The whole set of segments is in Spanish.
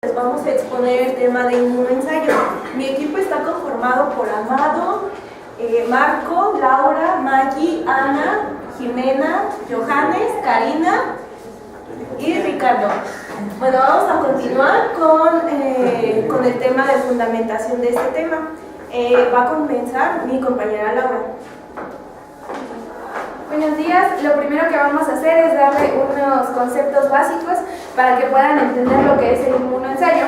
Les vamos a exponer el tema de inmunoensayo. Mi equipo está conformado por Amado, Marco, Laura, Maggie, Ana, Jimena, Johannes, Karina y Ricardo. Bueno, vamos a continuar con el tema de fundamentación de este tema. Va a comenzar mi compañera Laura. Buenos días, lo primero que vamos a hacer es darle unos conceptos básicos para que puedan entender lo que es el inmunoensayo.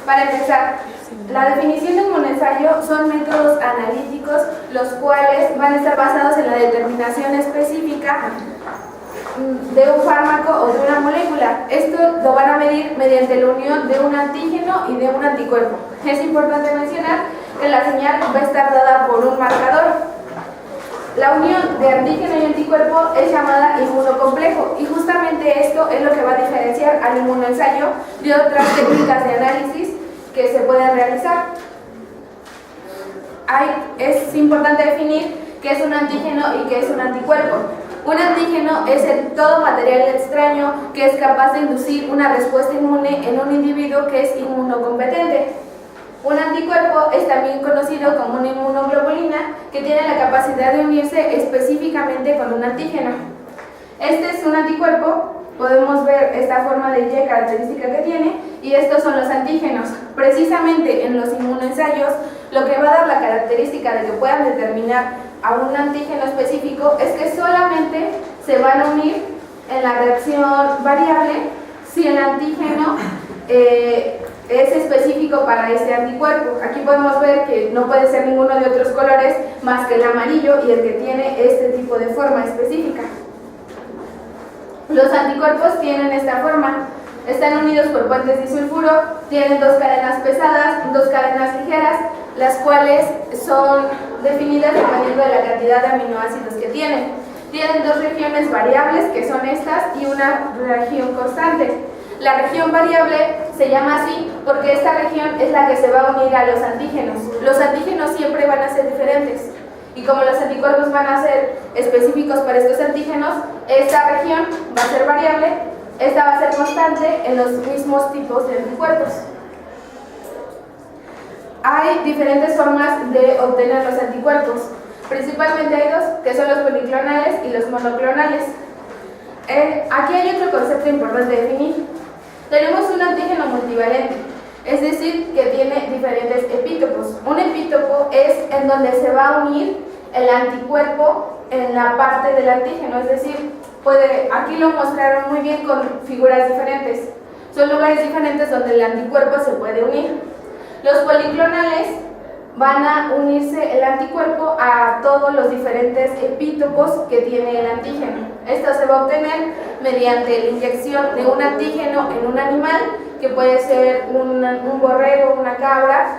Para empezar, la definición de inmunoensayo son métodos analíticos los cuales van a estar basados en la determinación específica de un fármaco o de una molécula. Esto lo van a medir mediante la unión de un antígeno y de un anticuerpo. Es importante mencionar que la señal va a estar dada por un marcador. La unión de antígeno y anticuerpo es llamada inmunocomplejo y justamente esto es lo que va a diferenciar al inmunoensayo de otras técnicas de análisis que se pueden realizar. Es importante definir qué es un antígeno y qué es un anticuerpo. Un antígeno es todo material extraño que es capaz de inducir una respuesta inmune en un individuo que es inmunocompetente. Un anticuerpo es también conocido como una inmunoglobulina que tiene la capacidad de unirse específicamente con un antígeno. Este es un anticuerpo, podemos ver esta forma de Y característica que tiene, y estos son los antígenos. Precisamente en los inmunoensayos, lo que va a dar la característica de que puedan determinar a un antígeno específico es que solamente se van a unir en la reacción variable si el antígeno es específico para este anticuerpo. Aquí podemos ver que no puede ser ninguno de otros colores más que el amarillo y el que tiene este tipo de forma específica. Los anticuerpos tienen esta forma, están unidos por puentes disulfuro, tienen dos cadenas pesadas, dos cadenas ligeras, las cuales son definidas dependiendo de la cantidad de aminoácidos que tienen. Tienen dos regiones variables, que son estas, y una región constante. La región variable se llama así porque esta región es la que se va a unir a los antígenos. Los antígenos siempre van a ser diferentes y como los anticuerpos van a ser específicos para estos antígenos, esta región va a ser variable, esta va a ser constante en los mismos tipos de anticuerpos. Hay diferentes formas de obtener los anticuerpos. Principalmente hay dos, que son los policlonales y los monoclonales. Aquí hay otro concepto importante de definir. Tenemos un antígeno multivalente, es decir, que tiene diferentes epítopos. Un epítopo es en donde se va a unir el anticuerpo en la parte del antígeno, es decir, aquí lo mostraron muy bien con figuras diferentes. Son lugares diferentes donde el anticuerpo se puede unir. Los policlonales van a unirse el anticuerpo a todos los diferentes epítopos que tiene el antígeno. Esto se va a obtener mediante la inyección de un antígeno en un animal, que puede ser un borrego, una cabra,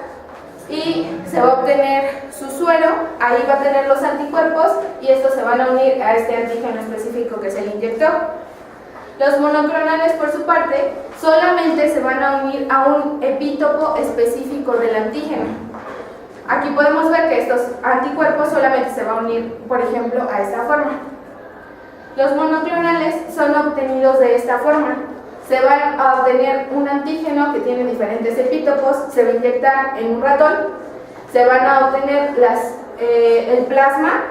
y se va a obtener su suero, ahí va a tener los anticuerpos y estos se van a unir a este antígeno específico que se le inyectó. Los monoclonales, por su parte, solamente se van a unir a un epítopo específico del antígeno. Aquí podemos ver que estos anticuerpos solamente se van a unir, por ejemplo, a esta forma. Los monoclonales son obtenidos de esta forma. Se va a obtener un antígeno que tiene diferentes epítopos, se va a inyectar en un ratón, se van a obtener el plasma,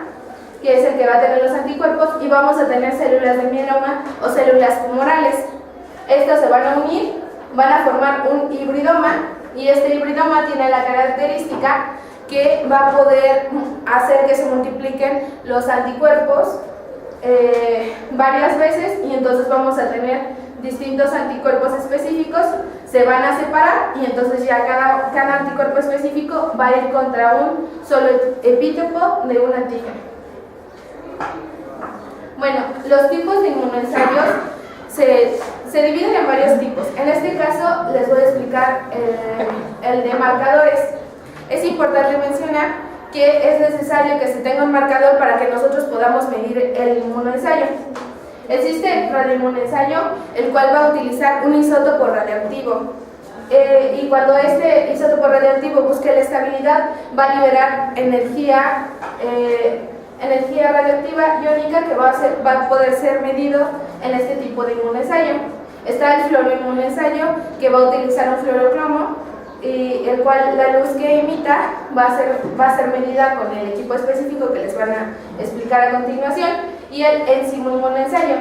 que es el que va a tener los anticuerpos, y vamos a tener células de mieloma o células tumorales. Estas se van a unir, van a formar un hibridoma, y este hibridoma tiene la característica que va a poder hacer que se multipliquen los anticuerpos varias veces, y entonces vamos a tener distintos anticuerpos específicos, se van a separar y entonces ya cada anticuerpo específico va a ir contra un solo epítopo de un antígeno. Bueno, los tipos de inmunoensayos se dividen en varios tipos. En este caso les voy a explicar el de marcadores. Es importante mencionar que es necesario que se tenga un marcador para que nosotros podamos medir el inmunoensayo. Existe el radioinmunoensayo, el cual va a utilizar un isótopo radioactivo. Y cuando este isótopo radioactivo busque la estabilidad, va a liberar energía radioactiva iónica que va a poder ser medido en este tipo de inmunoensayo. Está el fluoroinmunoensayo, que va a utilizar un fluorocromo, y el cual la luz que emita va a ser medida con el equipo específico que les van a explicar a continuación, y el enzimoinmunoensayo,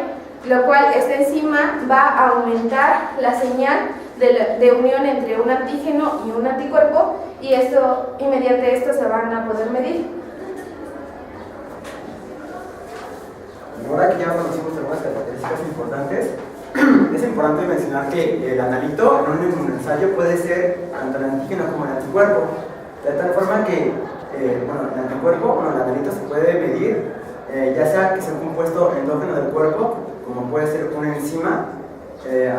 lo cual esta enzima va a aumentar la señal de unión entre un antígeno y un anticuerpo, y mediante esto se van a poder medir. Ahora que ya conocimos algunas características importantes, es importante mencionar que el analito en un inmunoensayo puede ser tanto el antígeno como el anticuerpo, de tal forma que el anticuerpo, el analito se puede medir, ya sea que sea un compuesto endógeno del cuerpo, como puede ser una enzima,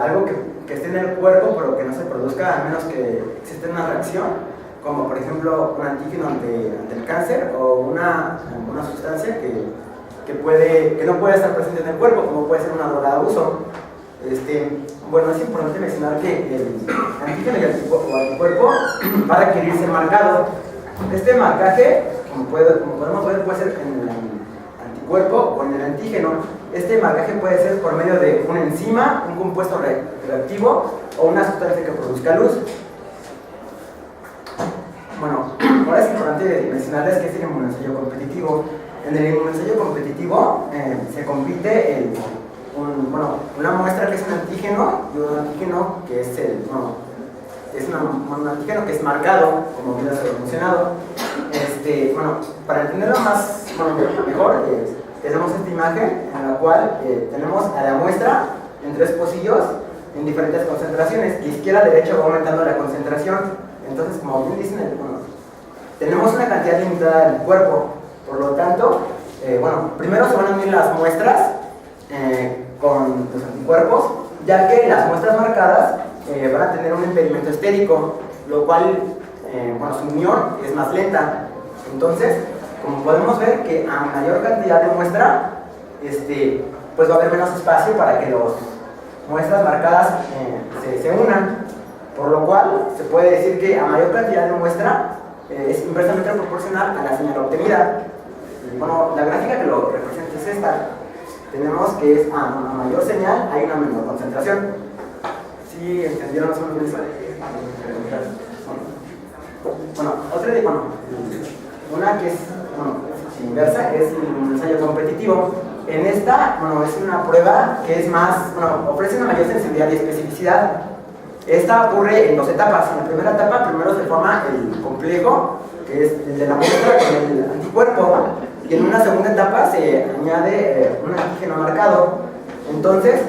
algo que esté en el cuerpo pero que no se produzca a menos que exista una reacción, como por ejemplo un antígeno ante el cáncer, o una sustancia que no puede estar presente en el cuerpo, como puede ser una droga de abuso. Bueno, es importante mencionar que el antígeno y el anticuerpo va a requerirse marcado. Este marcaje, como podemos ver, puede ser en el anticuerpo o en el antígeno. Este marcaje puede ser por medio de una enzima, un compuesto reactivo o una sustancia que produzca luz. Bueno, ahora es importante mencionarles que es el inmunoensayo competitivo. En el inmunoensayo competitivo se compite una muestra que es un antígeno y un antígeno que es un antígeno que es marcado, como bien se ha mencionado. Para entenderlo mejor, tenemos esta imagen en la cual tenemos a la muestra en 3 pocillos en diferentes concentraciones. De izquierda a derecha va aumentando la concentración. Entonces, como bien dicen, tenemos una cantidad limitada del cuerpo. Por lo tanto, primero se van a unir las muestras con los anticuerpos, ya que las muestras marcadas van a tener un impedimento estérico, lo cual, su unión es más lenta. Entonces, como podemos ver que a mayor cantidad de muestra, pues va a haber menos espacio para que las muestras marcadas se unan, por lo cual se puede decir que a mayor cantidad de muestra es inversamente proporcional a la señal obtenida. La gráfica que lo representa es esta. Tenemos que es a mayor señal hay una menor concentración. ¿Sí entendieron más o menos eso? Una que es inversa es el ensayo competitivo. En esta, es una prueba que es más, ofrece una mayor sensibilidad y especificidad. Esta ocurre en 2 etapas. En la primera etapa, primero se forma el complejo, que es el de la muestra con el anticuerpo, y en una segunda etapa se añade un antígeno marcado. Entonces,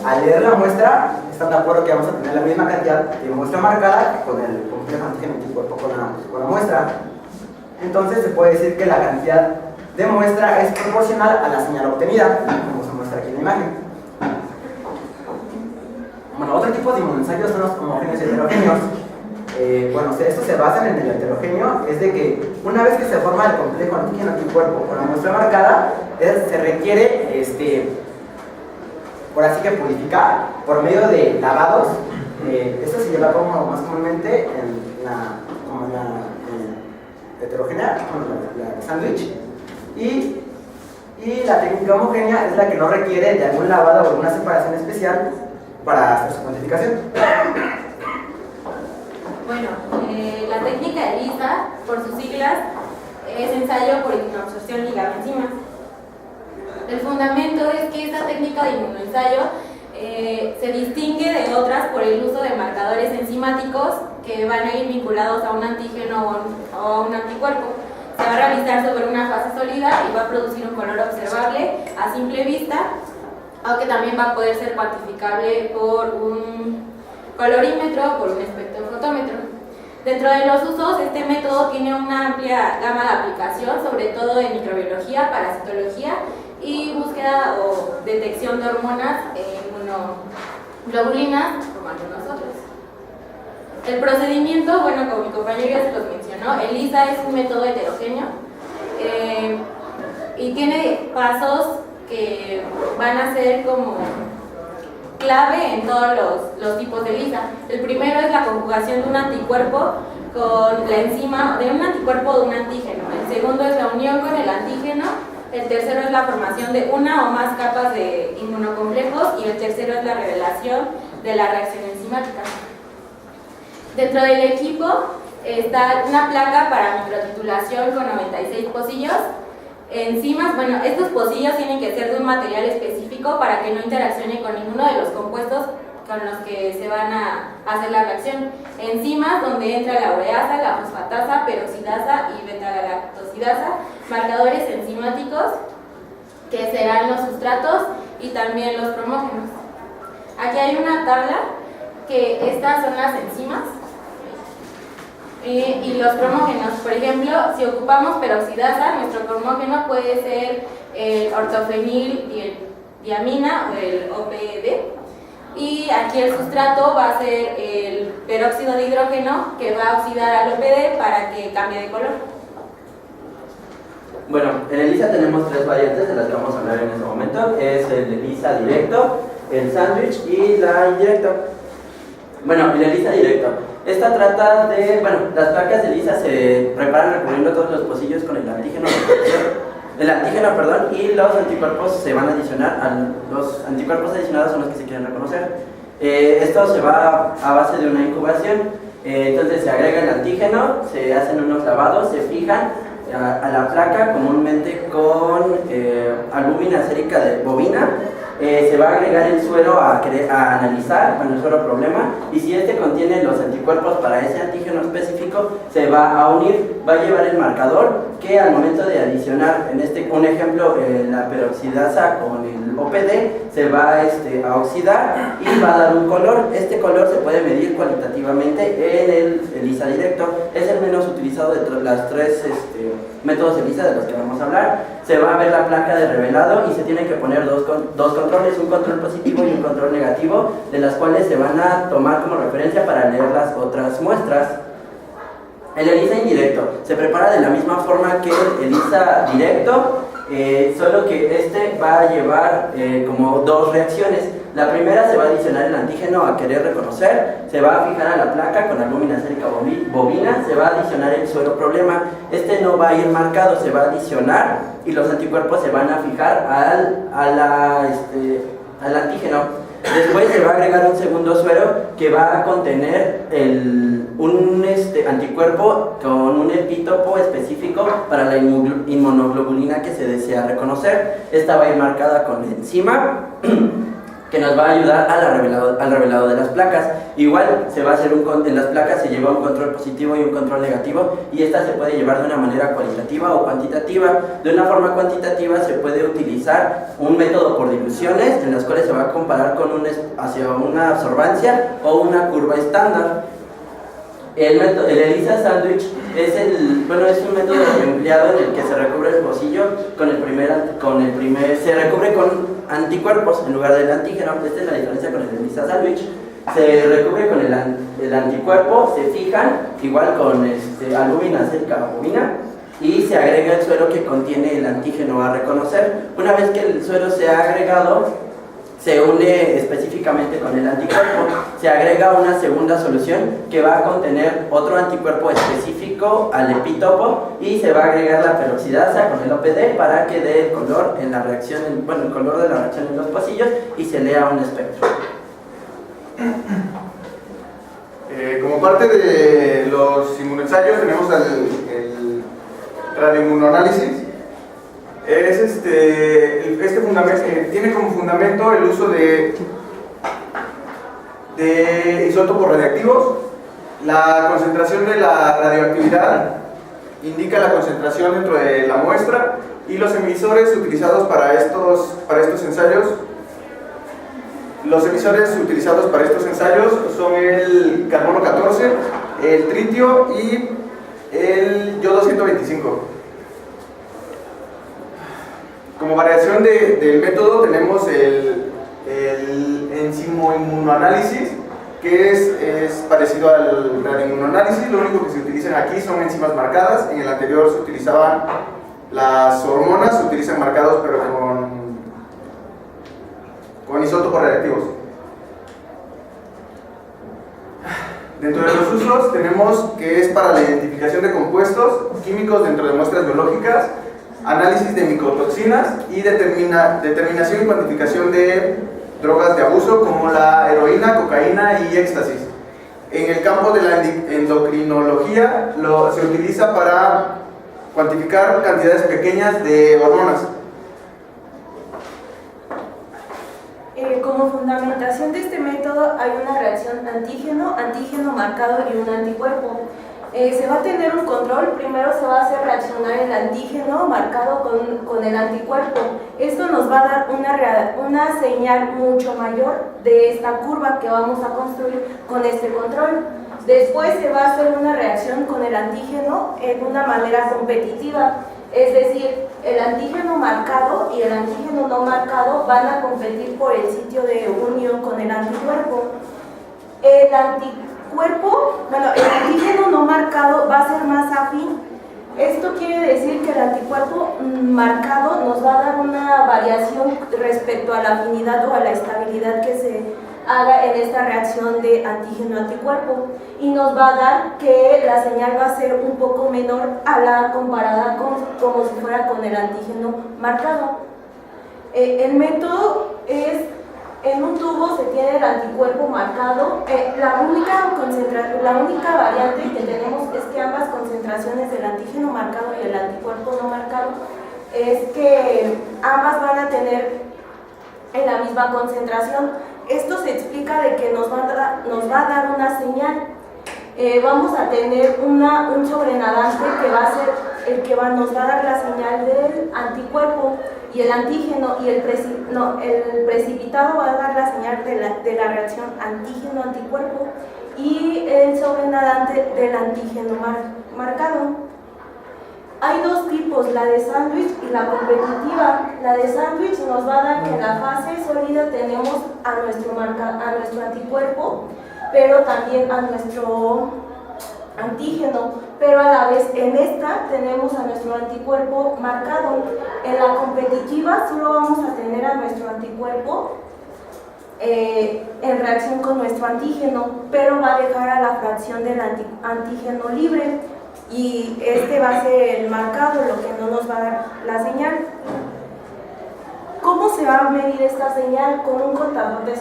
al leer la muestra, están de acuerdo que vamos a tener la misma cantidad de muestra marcada que con el complejo antígeno anticuerpo con la muestra. Entonces, se puede decir que la cantidad de muestra es proporcional a la señal obtenida, como se muestra aquí en la imagen. Otro tipo de inmunoensayos son los homogéneos y heterogéneos. Estos se basan en el heterogéneo, es de que una vez que se forma el complejo antígeno anticuerpo con la muestra marcada, se requiere, por así que purificar por medio de lavados. Esto se lleva como más comúnmente en la heterogénea, la sándwich, y la técnica homogénea es la que no requiere de algún lavado o alguna separación especial para hacer su cuantificación. La técnica ELISA, por sus siglas, es ensayo por inmunoabsorción ligada enzimas. El fundamento es que esta técnica de inmunoensayo se distingue de otras por el uso de marcadores enzimáticos que van a ir vinculados a un antígeno o a un anticuerpo. Se va a realizar sobre una fase sólida y va a producir un color observable a simple vista, aunque también va a poder ser cuantificable por un colorímetro o por un espectrofotómetro. Dentro de los usos, este método tiene una amplia gama de aplicación, sobre todo en microbiología, parasitología y búsqueda o detección de hormonas inmunoglobulinas, como algunos otros. El procedimiento, como mi compañero ya se los mencionó, ELISA es un método heterogéneo y tiene pasos que van a ser como clave en todos los tipos de ELISA. El primero es la conjugación de un anticuerpo con la enzima, de un anticuerpo o de un antígeno. El segundo es la unión con el antígeno el tercero es la formación de una o más capas de inmunocomplejos y el tercero es la revelación de la reacción enzimática. Dentro del equipo está una placa para microtitulación con 96 pocillos. Enzimas, bueno, estos pocillos tienen que ser de un material específico para que no interaccione con ninguno de los compuestos con los que se van a hacer la reacción. Enzimas donde entra la ureasa, la fosfatasa, peroxidasa y beta-galactosidasa, marcadores enzimáticos que serán los sustratos y también los promógenos. Aquí hay una tabla que estas son las enzimas y los promógenos. Por ejemplo, si ocupamos peroxidasa, nuestro promógeno puede ser el ortofenildiamina o el OPD. Y aquí el sustrato va a ser el peróxido de hidrógeno que va a oxidar al OPD para que cambie de color. Bueno, en ELISA tenemos tres variantes de las que vamos a hablar en este momento. Es el ELISA directo, el sándwich y la indirecto. Bueno, el ELISA directo. Esta trata de, bueno, las placas de ELISA se preparan recubriendo todos los pocillos con el antígeno, y los anticuerpos se van a adicionar, los anticuerpos adicionados son los que se quieren reconocer. Esto se va a base de una incubación, entonces se agrega el antígeno, se hacen unos lavados, se fijan a la placa comúnmente con albúmina sérica de bovina. Se va a agregar el suero a analizar con el suero problema, y si este contiene los anticuerpos para ese antígeno específico, se va a unir, va a llevar el marcador que al momento de adicionar, un ejemplo, la peroxidasa con el OPD, se va a oxidar y va a dar un color. Este color se puede medir cualitativamente en el ELISA directo. Es el menos utilizado de las tres métodos ELISA de los que vamos a hablar. Se va a ver la placa de revelado y se tienen que poner dos controles, un control positivo y un control negativo, de las cuales se van a tomar como referencia para leer las otras muestras. El ELISA indirecto se prepara de la misma forma que el ELISA directo, solo que este va a llevar como dos reacciones. La primera, se va a adicionar el antígeno a querer reconocer, se va a fijar a la placa con albúmina sérica bovina, se va a adicionar el suero problema. Este no va a ir marcado, se va a adicionar y los anticuerpos se van a fijar al antígeno. Después se va a agregar un segundo suero que va a contener un anticuerpo con un epítopo específico para la inmunoglobulina que se desea reconocer. Esta va a ir marcada con la enzima que nos va a ayudar al revelado de las placas. Igual se va a hacer en las placas se lleva un control positivo y un control negativo, y esta se puede llevar de una manera cualitativa o cuantitativa. De una forma cuantitativa se puede utilizar un método por diluciones, en las cuales se va a comparar hacia una absorbancia o una curva estándar. El ELISA sándwich es un método empleado en el que se recubre el pocillo se recubre con anticuerpos en lugar del antígeno. Esta es la diferencia con el ELISA sándwich. Se recubre con el anticuerpo, se fijan igual con albúmina sérica bovina, y se agrega el suero que contiene el antígeno a reconocer. Una vez que el suero se ha agregado, se une específicamente con el anticuerpo, se agrega una segunda solución que va a contener otro anticuerpo específico al epítopo, y se va a agregar la peroxidasa con el OPD para que dé el color en la reacción, el color de la reacción en los pocillos, y se lea un espectro. Como parte de los inmunoensayos tenemos el radioinmunoanálisis. Fundamento, tiene como fundamento el uso de isótopos radiactivos. La concentración de la radioactividad indica la concentración dentro de la muestra, y los emisores utilizados para estos ensayos son el carbono 14, el tritio y el yodo 125. Como variación del método tenemos el enzimoinmunoanálisis, que es parecido al radioinmunoanálisis. Lo único que se utilizan aquí son enzimas marcadas. En el anterior se utilizaban las hormonas, se utilizan marcados pero con isótopos radiactivos. Dentro de los usos tenemos que es para la identificación de compuestos químicos dentro de muestras biológicas. análisis de micotoxinas y determinación y cuantificación de drogas de abuso como la heroína, cocaína y éxtasis. En el campo de la endocrinología se utiliza para cuantificar cantidades pequeñas de hormonas. Como fundamentación de este método hay una reacción antígeno marcado y un anticuerpo. Se va a tener un control, primero se va a hacer reaccionar el antígeno marcado con el anticuerpo. Esto nos va a dar una señal mucho mayor de esta curva que vamos a construir con este control. Después se va a hacer una reacción con el antígeno en una manera competitiva, es decir, el antígeno marcado y el antígeno no marcado van a competir por el sitio de unión con el anticuerpo. El antígeno no marcado va a ser más afín. Esto quiere decir que el anticuerpo marcado nos va a dar una variación respecto a la afinidad o a la estabilidad que se haga en esta reacción de antígeno-anticuerpo, y nos va a dar que la señal va a ser un poco menor a la comparada como si fuera con el antígeno marcado. El método es: en un tubo se tiene el anticuerpo marcado. La única variante que tenemos es que ambas concentraciones del antígeno marcado y el anticuerpo no marcado es que ambas van a tener en la misma concentración. Esto se explica de que nos va a dar una señal. Vamos a tener un sobrenadante que va a ser el que nos va a dar la señal del anticuerpo, y el antígeno y el precipitado va a dar la señal de la reacción antígeno-anticuerpo, y el sobrenadante del antígeno marcado. Hay dos tipos, la de sándwich y la competitiva. La de sándwich nos va a dar que en la fase sólida tenemos a nuestro anticuerpo, pero también a nuestro antígeno, pero a la vez en esta tenemos a nuestro anticuerpo marcado. En la competitiva solo vamos a tener a nuestro anticuerpo en reacción con nuestro antígeno, pero va a dejar a la fracción del antígeno libre, y este va a ser el marcado, lo que no nos va a dar la señal. ¿Cómo se va a medir esta señal? Con un contador de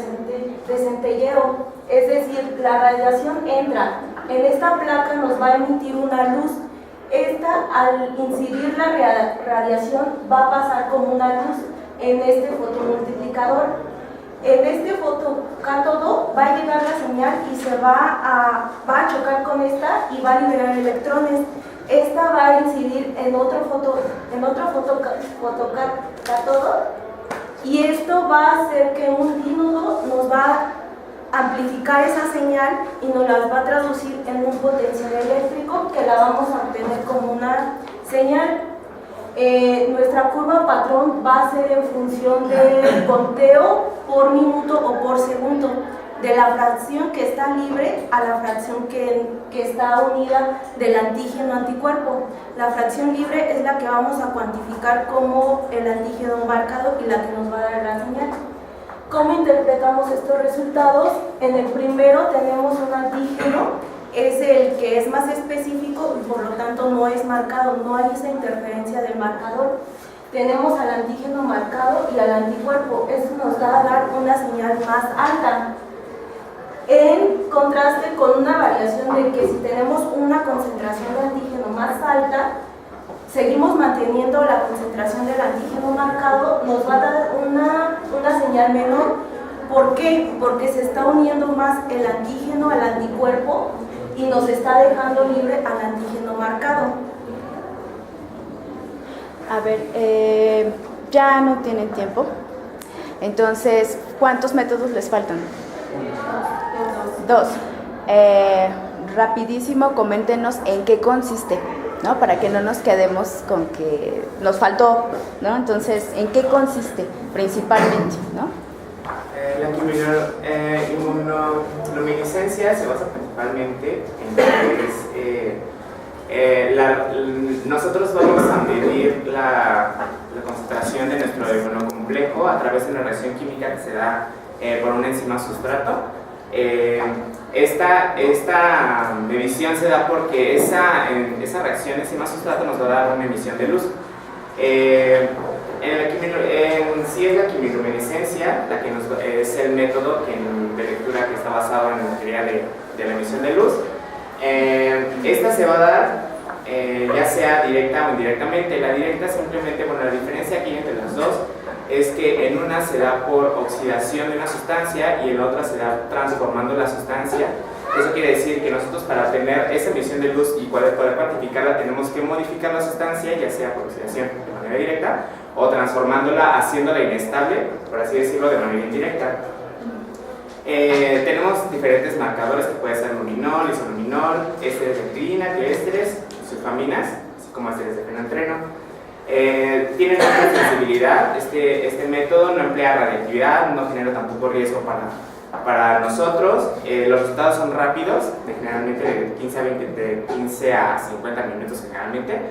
centellero, es decir, la radiación entra en esta placa, nos va a emitir una luz. Esta, al incidir la radiación, va a pasar como una luz en este fotomultiplicador. En este fotocátodo va a llegar la señal y se va a chocar con esta y va a liberar electrones. Esta va a incidir en otro fotocátodo, y esto va a hacer que un dínodo nos va a amplificar esa señal y nos las va a traducir en un potencial eléctrico que la vamos a obtener como una señal. Nuestra curva patrón va a ser en función del conteo por minuto o por segundo, de la fracción que está libre a la fracción que está unida del antígeno anticuerpo. La fracción libre es la que vamos a cuantificar como el antígeno marcado y la que nos va a dar la señal. ¿Cómo interpretamos estos resultados? En el primero tenemos un antígeno, es el que es más específico y por lo tanto no es marcado, no hay esa interferencia del marcador. Tenemos al antígeno marcado y al anticuerpo, eso nos va a dar una señal más alta, en contraste con una variación de que si tenemos una concentración de antígeno más alta, seguimos manteniendo la concentración del antígeno marcado, nos va a dar una señal menor. ¿Por qué? Porque se está uniendo más el antígeno al anticuerpo y nos está dejando libre al antígeno marcado. A ver, ya no tienen tiempo. Entonces, ¿cuántos métodos les faltan? Dos. Rapidísimo, coméntenos en qué consiste, ¿no? Para que no nos quedemos con que nos faltó, ¿no? Entonces, ¿en qué consiste principalmente, ¿no? La inmunoluminiscencia se basa principalmente en que nosotros vamos a medir la concentración de nuestro inmunocomplejo a través de una reacción química que se da por una enzima sustrato. Esta medición se da porque esa reacción enzima sustrato nos va a dar una emisión de luz. En sí es la quimiluminiscencia, la que es el método de lectura que está basado en la teoría de la emisión de luz. Esta se va a dar ya sea directa o indirectamente. La directa simplemente, bueno, la diferencia aquí entre las dos es que en una se da por oxidación de una sustancia y en la otra se da transformando la sustancia. Eso quiere decir que nosotros, para tener esa emisión de luz y poder cuantificarla, tenemos que modificar la sustancia, ya sea por oxidación de manera directa o transformándola, haciéndola inestable, por así decirlo, de manera indirecta. Tenemos diferentes marcadores que pueden ser luminol, isoluminol, ésteres de actina, cleésteres, sulfaminas, así como ésteres de fenantreno. Tienen alta sensibilidad. Este método no emplea radiactividad, no genera tampoco riesgo para nosotros. Los resultados son rápidos, generalmente de 15 a 50 minutos generalmente,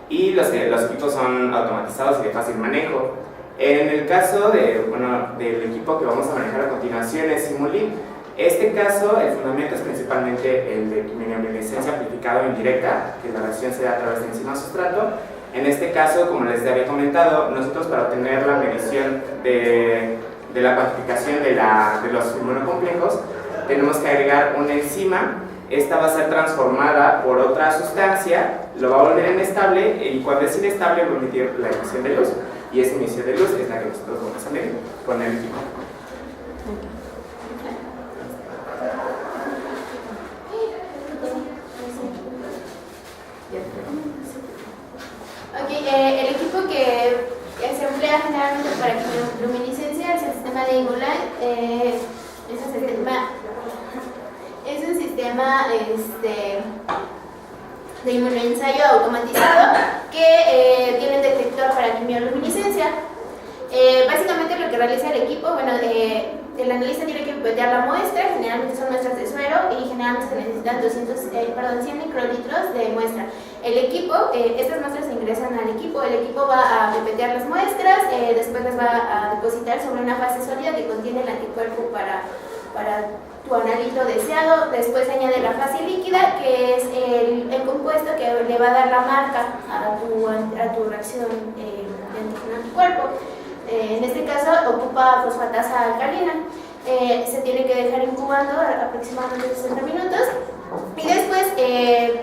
y los equipos son automatizados y de fácil manejo. En el caso del equipo que vamos a manejar a continuación es Simulink. Este caso, el fundamento es principalmente el de quimiluminiscencia amplificada o indirecta, que la reacción se da a través de enzima sustrato. En este caso, como les había comentado, nosotros para obtener la medición de la cuantificación de los inmunocomplejos, tenemos que agregar una enzima. Esta va a ser transformada por otra sustancia, lo va a volver inestable, y cuando es inestable va a emitir la emisión de luz, y esa emisión de luz es la que nosotros vamos a medir con el equipo. El equipo que se emplea generalmente para quimiluminiscencia es el sistema de Inmuline. Es un sistema de inmunoensayo automatizado que tiene un detector para quimiluminiscencia. Básicamente lo que realiza el equipo, el analista tiene que pipetear la muestra, generalmente son muestras de suero y generalmente se necesitan 100 microlitros de muestra. El equipo, estas muestras se ingresan al equipo, el equipo va a pipetear las muestras, después las va a depositar sobre una fase sólida que contiene el anticuerpo para tu analito deseado. Después se añade la fase líquida, que es el compuesto que le va a dar la marca a tu reacción de anticuerpo. En este caso ocupa fosfatasa alcalina. Se tiene que dejar incubando aproximadamente 60 minutos. Y después,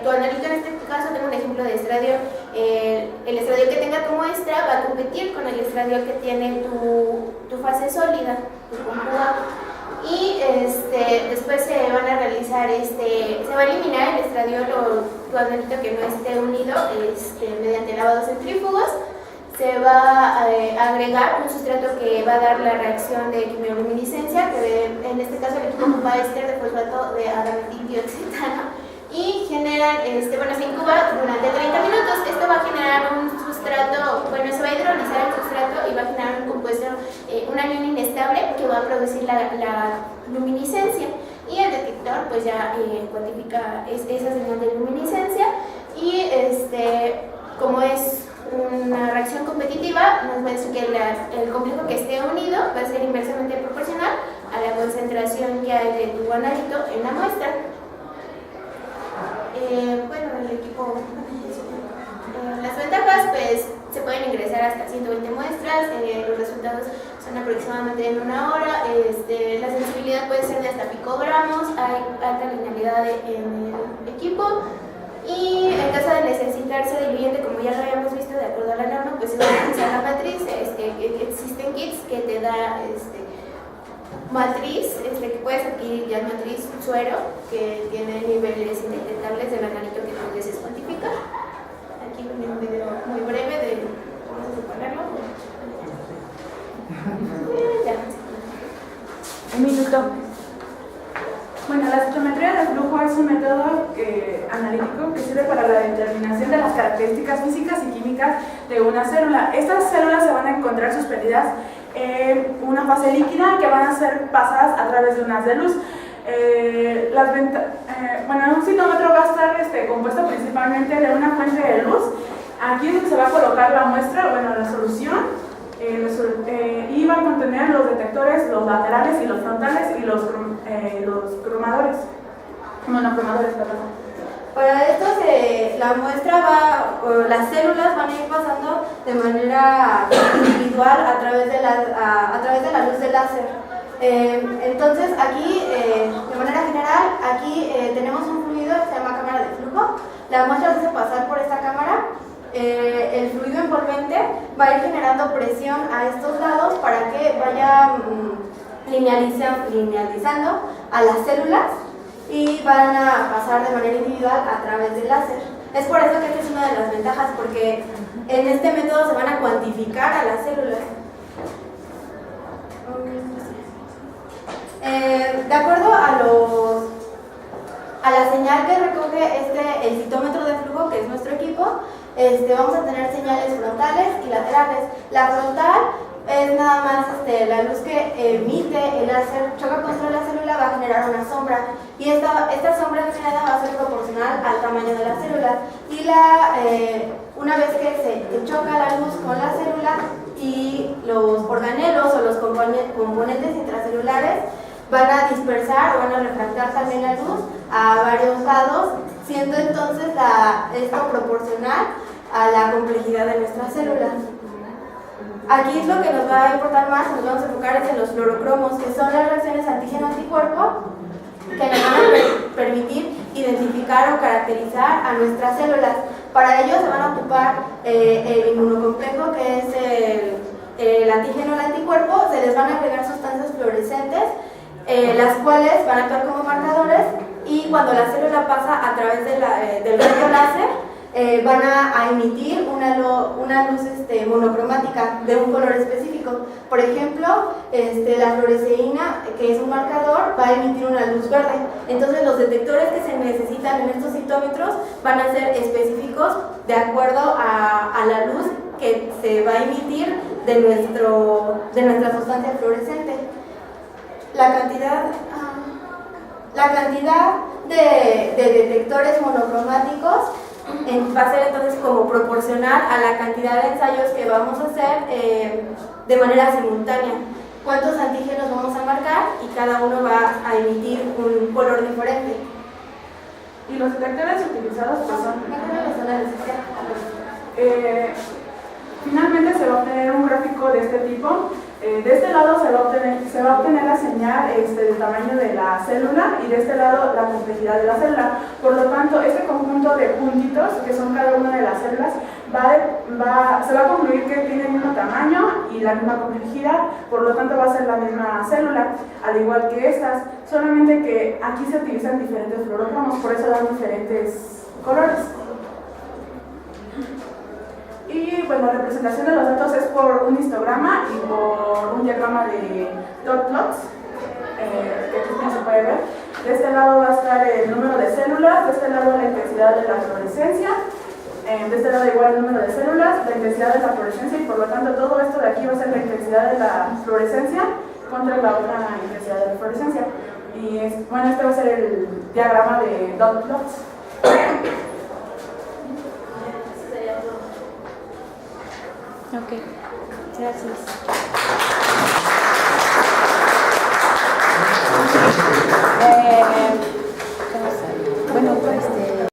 tu analito, en este caso tengo un ejemplo de estradiol. El estradiol que tenga tu muestra va a competir con el estradiol que tiene tu fase sólida, tu conjugado. Y después se van a realizar, se va a eliminar el estradiol o tu analito que no esté unido mediante lavados centrífugos. Se va a agregar un sustrato que va a dar la reacción de quimiluminiscencia, que en este caso el equipo ocupa éster de fosfato de adamantium-dioxetano, y generan, se incuba durante 30 minutos. Esto va a generar un sustrato, se va a hidrolizar el sustrato y va a generar un compuesto, un anión inestable que va a producir la luminiscencia, y el detector pues ya cuantifica esa señal de luminiscencia, y como es una reacción competitiva, nos muestra que el complejo que esté unido va a ser inversamente proporcional a la concentración que hay de tu analito en la muestra. El equipo, las ventajas, pues se pueden ingresar hasta 120 muestras, los resultados son aproximadamente en una hora, la sensibilidad puede ser de hasta picogramos, hay alta linealidad en el equipo. Y en caso de necesitarse diluyente, como ya lo habíamos visto de acuerdo a la norma, pues se va a utilizar la matriz. Existen kits que te da matriz, que puedes adquirir ya matriz suero, que tiene niveles indetectables del analito que tú desees cuantificar. Aquí viene un video muy breve de cómo separarlo. Un minuto. La citometría de flujo es un método analítico que sirve para la determinación de las características físicas y químicas de una célula. Estas células se van a encontrar suspendidas en una fase líquida que van a ser pasadas a través de un haz de luz. Un citómetro va a estar compuesto principalmente de una fuente de luz. Aquí es donde se va a colocar la muestra, la solución. Y van a contener los detectores, los laterales y los frontales, y los cromadores, monocromadores, perdón. Para esto la muestra las células van a ir pasando de manera individual a través de la luz de láser. Entonces aquí, de manera general, aquí tenemos un fluido que se llama cámara de flujo. La muestra se hace pasar por esta cámara. El fluido envolvente va a ir generando presión a estos lados para que vaya linealizando a las células y van a pasar de manera individual a través del láser. Es por eso que esta es una de las ventajas, porque en este método se van a cuantificar a las células. De acuerdo a la señal que recoge el citómetro de flujo, que es nuestro equipo, vamos a tener señales frontales y laterales. La frontal es nada más la luz que emite el láser, choca contra la célula, va a generar una sombra, y esta sombra generada va a ser proporcional al tamaño de la célula, y una vez que se choca la luz con la célula y los organelos o los componentes intracelulares van a dispersar o van a refractar también la luz a varios lados, siendo entonces esto proporcional a la complejidad de nuestras células. Aquí es lo que nos va a importar más, nos vamos a enfocar en los fluorocromos, que son las reacciones antígeno-anticuerpo que nos van a permitir identificar o caracterizar a nuestras células. Para ello se van a ocupar el inmunocomplejo, que es el antígeno al anticuerpo. Se les van a agregar sustancias fluorescentes, las cuales van a actuar como marcadores, y cuando la célula pasa a través del rayo láser, van a emitir una luz monocromática de un color específico. Por ejemplo, la fluoresceína, que es un marcador, va a emitir una luz verde. Entonces los detectores que se necesitan en estos citómetros van a ser específicos de acuerdo a la luz que se va a emitir de nuestra sustancia fluorescente. La cantidad de detectores monocromáticos va a ser entonces como proporcional a la cantidad de ensayos que vamos a hacer de manera simultánea. Cuántos antígenos vamos a marcar, y cada uno va a emitir un color diferente. Y los detectores utilizados pues son... finalmente se va a obtener un gráfico de este tipo. De este lado se va a obtener la señal del tamaño de la célula, y de este lado la complejidad de la célula. Por lo tanto, este conjunto de puntitos, que son cada una de las células, se va a concluir que tiene el mismo tamaño y la misma complejidad, por lo tanto va a ser la misma célula, al igual que estas, solamente que aquí se utilizan diferentes fluorocromos, por eso dan diferentes colores. Y bueno, la representación de los datos es por un histograma y por un diagrama de dot plots, que aquí no se puede ver. De este lado va a estar el número de células, de este lado la intensidad de la fluorescencia, de este lado igual el número de células, la intensidad de la fluorescencia, y por lo tanto todo esto de aquí va a ser la intensidad de la fluorescencia contra la otra intensidad de la fluorescencia. Y bueno, este va a ser el diagrama de dot plots. Ok, gracias.